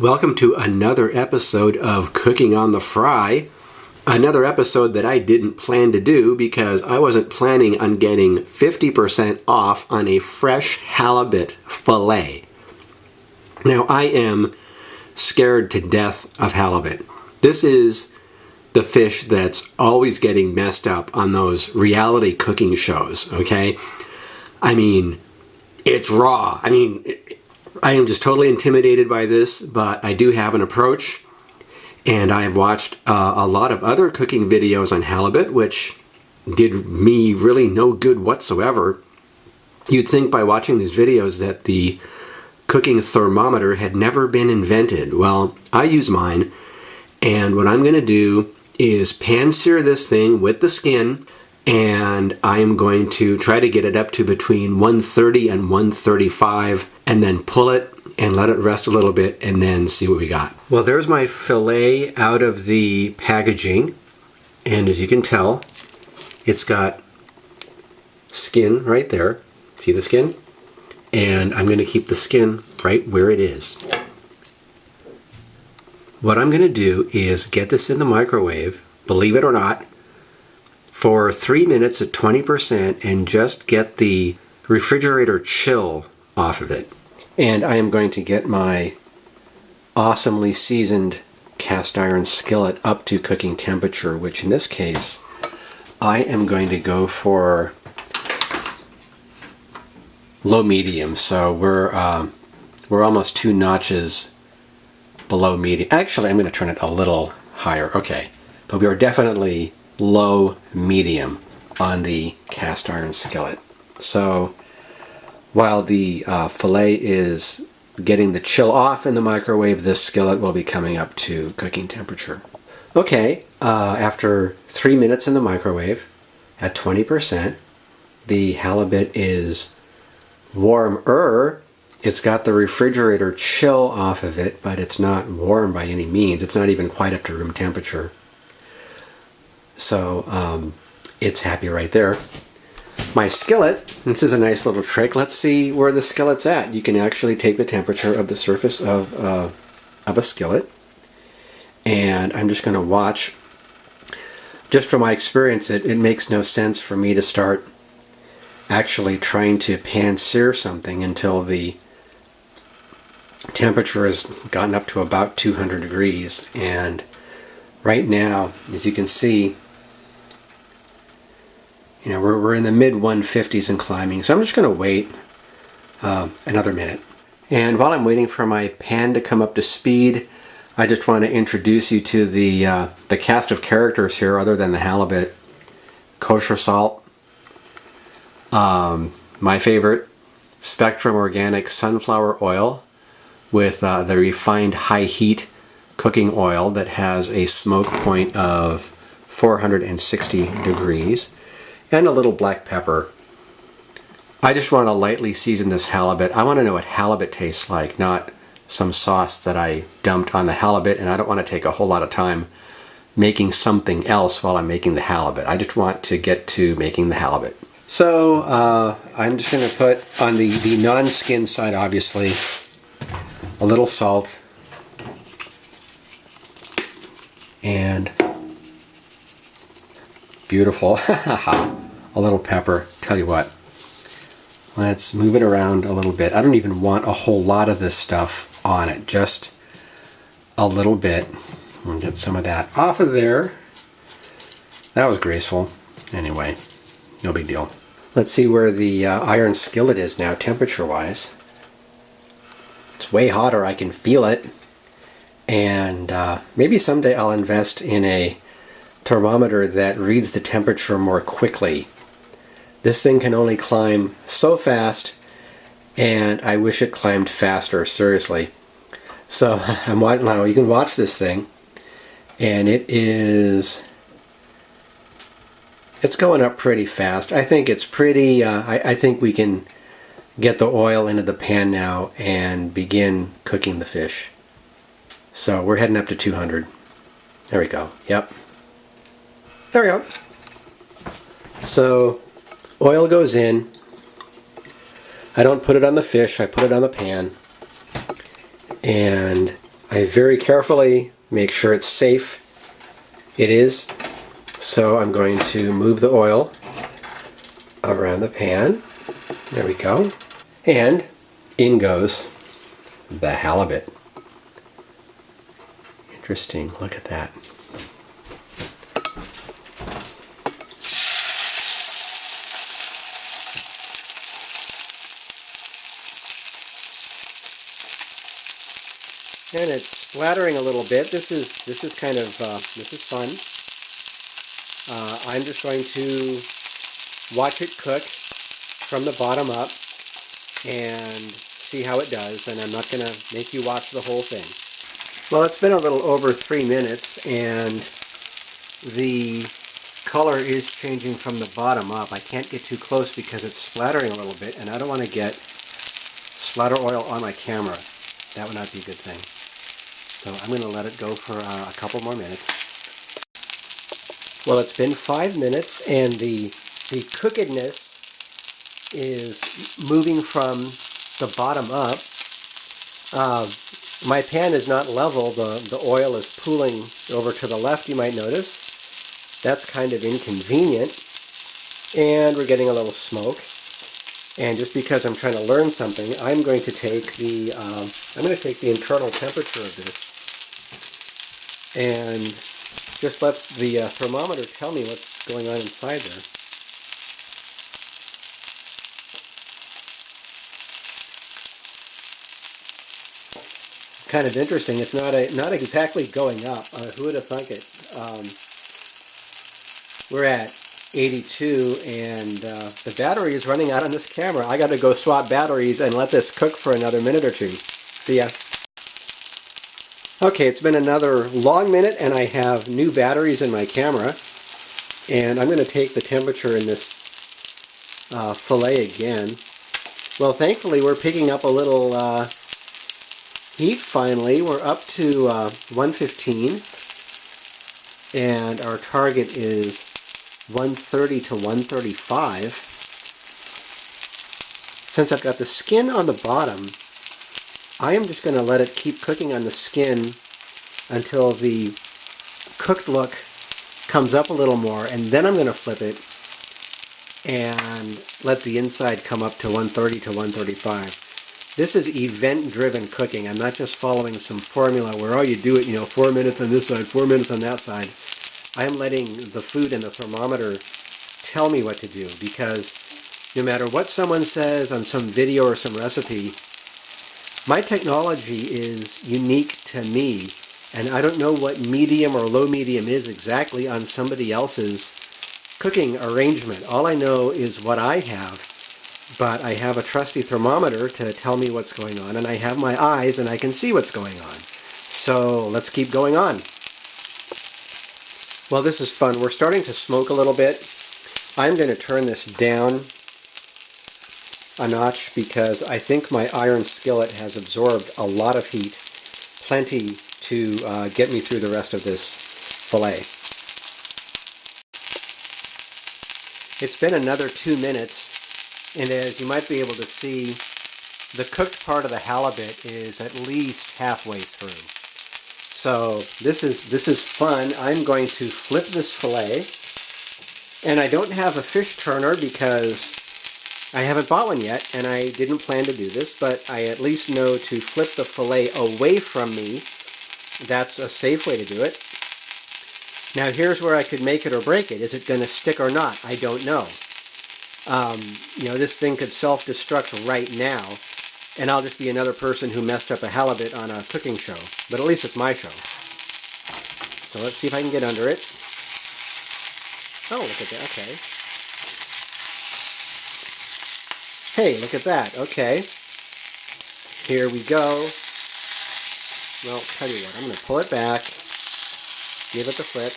Welcome to another episode of Cooking on the Fry. Another episode that I didn't plan to do because I wasn't planning on getting 50% off on a fresh halibut fillet. Now, I am scared to death of halibut. This is the fish that's always getting messed up on those reality cooking shows, okay? I mean, it's raw. I am just totally intimidated by this, but I do have an approach, and I have watched a lot of other cooking videos on halibut, which did me really no good whatsoever. You'd think by watching these videos that the cooking thermometer had never been invented. Well, I use mine, and what I'm going to do is pan-sear this thing with the skin, and I am going to try to get it up to between 130 and 135 and then pull it and let it rest a little bit and then see what we got. Well, there's my fillet out of the packaging, and as you can tell, it's got skin right there. See the skin? And I'm going to keep the skin right where it is. What I'm going to do is get this in the microwave, believe it or not, for 3 minutes at 20% and just get the refrigerator chill off of it. And I am going to get my awesomely seasoned cast iron skillet up to cooking temperature, which in this case, I am going to go for low medium. So we're almost 2 notches below medium. Actually, I'm going to turn it a little higher. Okay, but we are definitely low medium on the cast iron skillet. So while the fillet is getting the chill off in the microwave, this skillet will be coming up to cooking temperature. Okay, after 3 minutes in the microwave at 20%, the halibut is warmer. It's got the refrigerator chill off of it, but it's not warm by any means. It's not even quite up to room temperature. So it's happy right there. My skillet, this is a nice little trick. Let's see where the skillet's at. You can actually take the temperature of the surface of a skillet, and I'm just going to watch. Just from my experience, it makes no sense for me to start actually trying to pan-sear something until the temperature has gotten up to about 200 degrees. And right now, as you can see, you know, we're in the mid 150s and climbing. So I'm just going to wait another minute. And while I'm waiting for my pan to come up to speed, I just want to introduce you to the cast of characters here other than the halibut. Kosher salt. My favorite, Spectrum Organic sunflower oil with the refined high heat cooking oil that has a smoke point of 460 degrees. And a little black pepper. I just want to lightly season this halibut. I want to know what halibut tastes like, not some sauce that I dumped on the halibut, and I don't want to take a whole lot of time making something else while I'm making the halibut. I just want to get to making the halibut. So I'm just going to put on the non-skin side, obviously, a little salt and beautiful. A little pepper. Tell you what, let's move it around a little bit. I don't even want a whole lot of this stuff on it, just a little bit. We'll get some of that off of there. That was graceful. Anyway, no big deal. Let's see where the iron skillet is now, temperature-wise. It's way hotter. I can feel it. And maybe someday I'll invest in a thermometer that reads the temperature more quickly. This thing can only climb so fast, and I wish it climbed faster, seriously. So now you can watch this thing, and it's going up pretty fast. I think it's pretty, I think we can get the oil into the pan now and begin cooking the fish. So we're heading up to 200. There we go. Yep. There we go. So oil goes in. I don't put it on the fish, I put it on the pan. And I very carefully make sure it's safe. It is. So I'm going to move the oil around the pan. There we go. And in goes the halibut. Interesting. Look at that. And it's splattering a little bit. This is kind of this is fun. I'm just going to watch it cook from the bottom up and see how it does. And I'm not going to make you watch the whole thing. Well, it's been a little over 3 minutes, and the color is changing from the bottom up. I can't get too close because it's splattering a little bit, and I don't want to get splatter oil on my camera. That would not be a good thing. So I'm going to let it go for a couple more minutes. Well, it's been 5 minutes, and the cookedness is moving from the bottom up. My pan is not level. The oil is pooling over to the left, you might notice. That's kind of inconvenient. And we're getting a little smoke. And just because I'm trying to learn something, I'm going to take the internal temperature of this and just let the thermometer tell me what's going on inside there. Kind of interesting. It's not exactly going up. Who would have thunk it? We're at 82, and the battery is running out on this camera. I got to go swap batteries and let this cook for another minute or two. See ya. Okay, it's been another long minute, and I have new batteries in my camera, and I'm going to take the temperature in this fillet again. Well, thankfully, we're picking up a little heat finally. We're up to 115, and our target is 130 to 135. Since I've got the skin on the bottom, I am just going to let it keep cooking on the skin until the cooked look comes up a little more, and then I'm going to flip it and let the inside come up to 130 to 135. This is event-driven cooking. I'm not just following some formula where, oh, you do it, 4 minutes on this side, 4 minutes on that side. I'm letting the food and the thermometer tell me what to do, because no matter what someone says on some video or some recipe, my technology is unique to me, and I don't know what medium or low medium is exactly on somebody else's cooking arrangement. All I know is what I have, but I have a trusty thermometer to tell me what's going on, and I have my eyes and I can see what's going on. So let's keep going on. Well, this is fun. We're starting to smoke a little bit. I'm going to turn this down a notch because I think my iron skillet has absorbed a lot of heat, plenty to get me through the rest of this fillet. It's been another 2 minutes, and as you might be able to see, the cooked part of the halibut is at least halfway through. So this is fun. I'm going to flip this fillet, and I don't have a fish turner because I haven't bought one yet, and I didn't plan to do this, but I at least know to flip the fillet away from me. That's a safe way to do it. Now here's where I could make it or break it. Is it going to stick or not? I don't know. This thing could self-destruct right now, and I'll just be another person who messed up a halibut on a cooking show. But at least it's my show. So let's see if I can get under it. Oh, look at that. Okay. Hey, look at that. Okay. Here we go. Well, tell you what, I'm going to pull it back, give it the flip.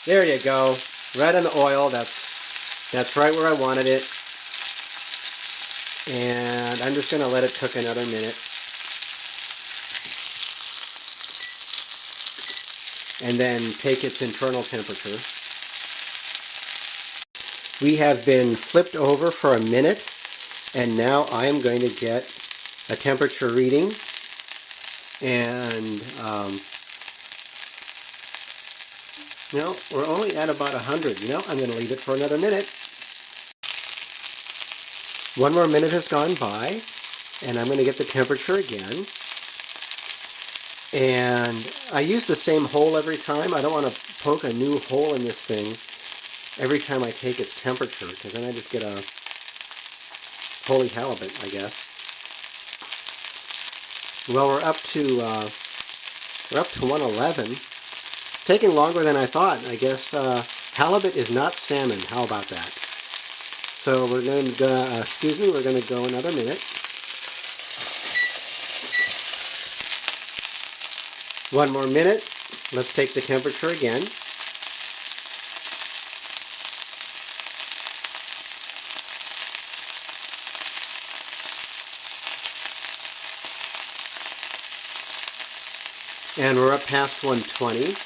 There you go. Right on the oil. That's right where I wanted it. And I'm just going to let it cook another minute. And then take its internal temperature. We have been flipped over for a minute, And now I am going to get a temperature reading, and we're only at about 100. I'm going to leave it for another minute. One more minute has gone by, and I'm going to get the temperature again. And I use the same hole every time. I don't want to poke a new hole in this thing every time I take its temperature, because then I just get a holy halibut, I guess. Well, we're up to 111. It's taking longer than I thought. I guess halibut is not salmon. How about that? So we're going to we're going to go another minute. One more minute. Let's take the temperature again. And we're up past 120.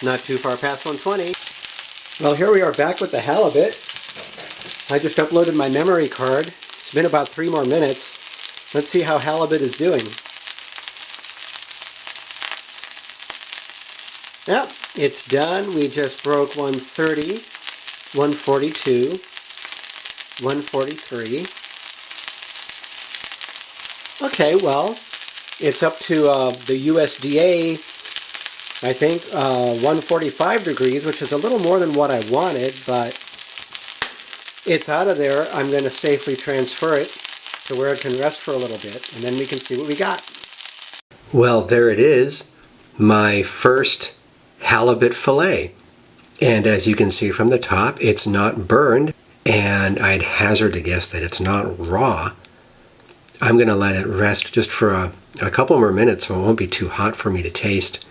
Not too far past 120. Well, here we are back with the halibut. I just uploaded my memory card. It's been about 3 more minutes. Let's see how halibut is doing. Yep, it's done. We just broke 130, 142, 143. Okay, well, it's up to the USDA, I think, 145 degrees, which is a little more than what I wanted, but it's out of there. I'm going to safely transfer it to where it can rest for a little bit, and then we can see what we got. Well, there it is, my first halibut fillet. And as you can see from the top, it's not burned, and I'd hazard to guess that it's not raw. I'm going to let it rest just for a couple more minutes so it won't be too hot for me to taste.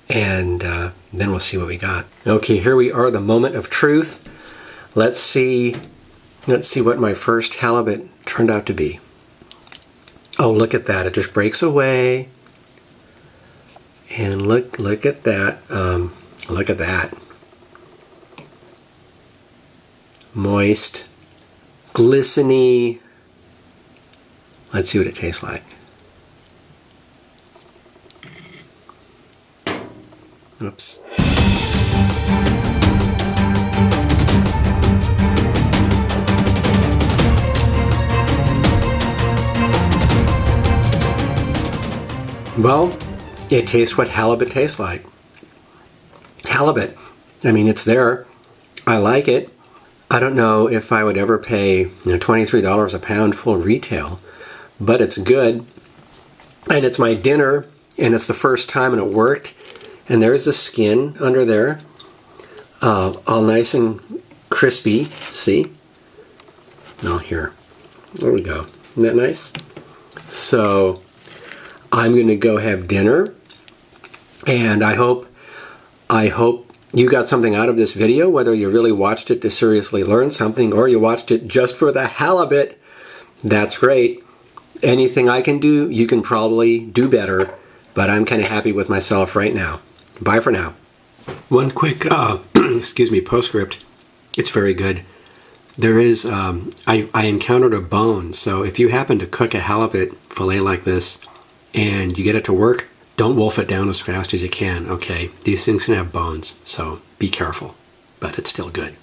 And then we'll see what we got. Okay, here we are, the moment of truth. Let's see what my first halibut turned out to be. Oh, look at that. It just breaks away. And look at that. Look at that. Moist, glisteny. Let's see what it tastes like. Oops. Well, it tastes what halibut tastes like. Halibut. I mean, it's there. I like it. I don't know if I would ever pay $23 a pound full retail, but it's good. And it's my dinner, and it's the first time, and it worked. And there's the skin under there, all nice and crispy. See? Oh, here. There we go. Isn't that nice? So I'm going to go have dinner, and I hope you got something out of this video, whether you really watched it to seriously learn something or you watched it just for the halibut. That's great. Anything I can do, you can probably do better, but I'm kind of happy with myself right now. Bye for now. One quick, postscript. It's very good. There is, I encountered a bone, so if you happen to cook a halibut fillet like this and you get it to work, don't wolf it down as fast as you can, okay? These things can have bones, so be careful, but it's still good.